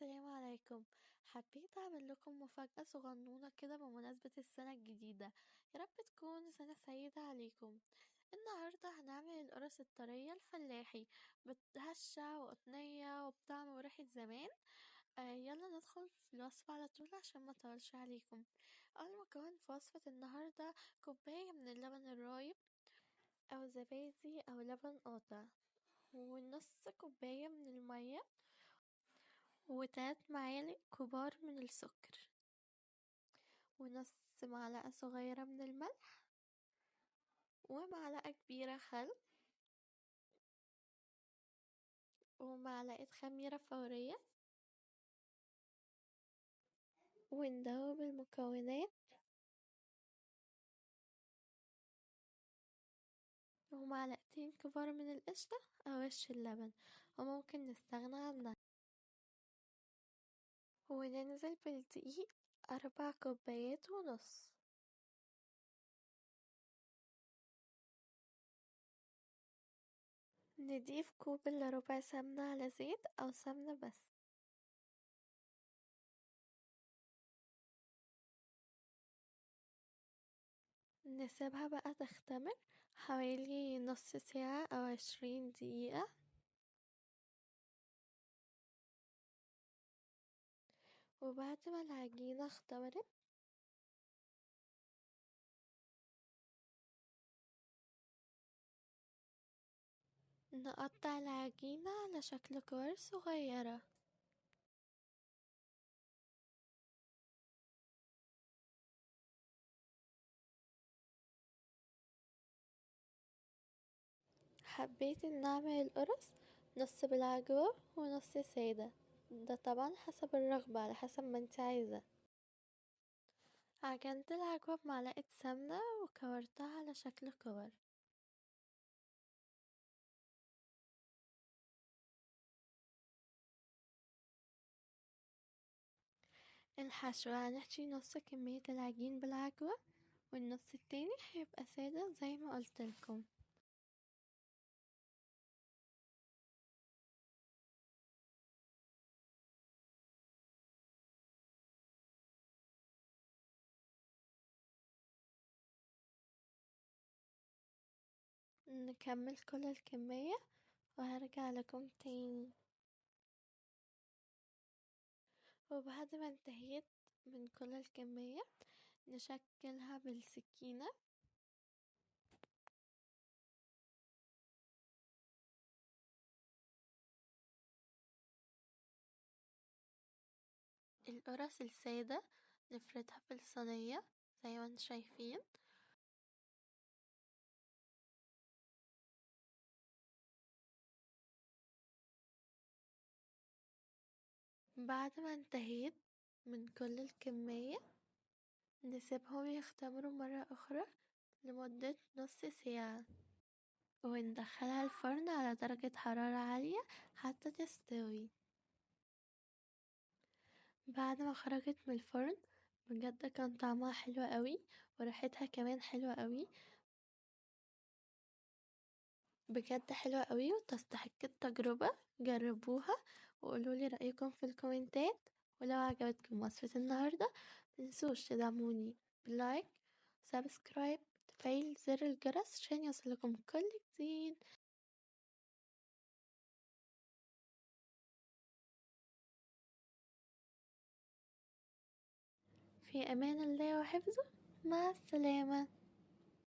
السلام عليكم. حبيت أعمل لكم مفاجأة صغنونة كده بمناسبة السنة الجديدة. يا رب تكون سنة سعيدة عليكم. النهاردة هنعمل القرص الطرية الفلاحي بهشة وقطنية وبطعم وريحة زمان. يلا ندخل في الوصفة على طول عشان ما اطولش عليكم. أول مكون في وصفة النهاردة كوباية من اللبن الرايب أو زبادي أو لبن قاطع، ونص كوباية من المية، وتلات معالق كبار من السكر، ونص معلقة صغيرة من الملح، ومعلقة كبيرة خل، ومعلقة خميرة فورية. وندوب المكونات، ومعلقتين كبار من القشطة أو وش اللبن، وممكن نستغنى عنها. وننزل بالدقيق 4 كوبايات ونص. نضيف كوب إلا ربع سمنة على زيت أو سمنة بس. نسيبها بقى تختمر حوالي نص ساعة أو 20 دقيقة. وبعد ما العجينة اختمرت نقطع العجينة على شكل كور صغيرة. حبيت ان اعمل القرص نص بالعجوة ونص سادة، ده طبعا حسب الرغبة، على حسب ما انت عايزة. عجنت العجوة بمعلقة سمنة وكورتها على شكل كور. الحشو هنحشي نص كمية العجين بالعجوة، والنص التاني هيبقى سادة زي ما قلتلكم. نكمل كل الكمية وهرجع لكم تاني. وبعد ما انتهيت من كل الكمية نشكلها بالسكينة. القرص السادة نفردها في الصينية زي ما انتم شايفين. بعد ما انتهيت من كل الكمية نسيبهم يختمروا مرة أخرى لمدة نص ساعة، وندخلها الفرن على درجة حرارة عالية حتى تستوي. بعد ما خرجت من الفرن بجد كان طعمها حلو قوي وريحتها كمان حلوة قوي، بجد حلوة قوي وتستحق التجربة. جربوها وقولولي رأيكم في الكومنتات. ولو عجبتكم وصفة النهاردة متنسوش تدعموني بلايك، سبسكرايب، تفعيل زر الجرس عشان يوصلكم كل جديد. في أمان الله وحفظه. مع السلامة.